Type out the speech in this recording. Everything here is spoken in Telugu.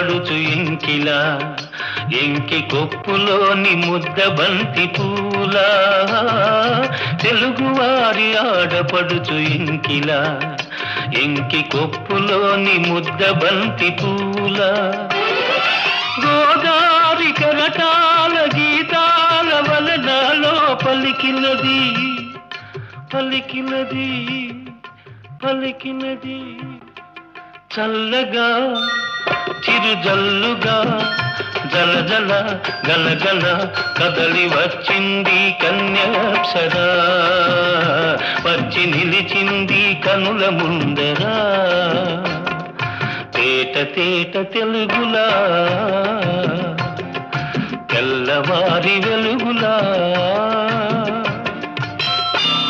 ఆడపడుచు ఎంకిలా ఎంకి కొప్పులోని ముద్ద బంతి పూలా తెలుగువారి ఆడపడుచు ఎంకిలా ఎంకి కొప్పులోని ముద్ద బంతి పూలా గోదారి కరటాల గీతాల వలనాలో పలికినది పలికినది పలికినది చల్లగా చిరుజల్లుగా జలజల గలగల కదలి వచ్చింది కన్యాప్సర వచ్చి నిలిచింది కనుల ముందరా తేట తేట తెలుగులా తెల్లవారి వెలుగులా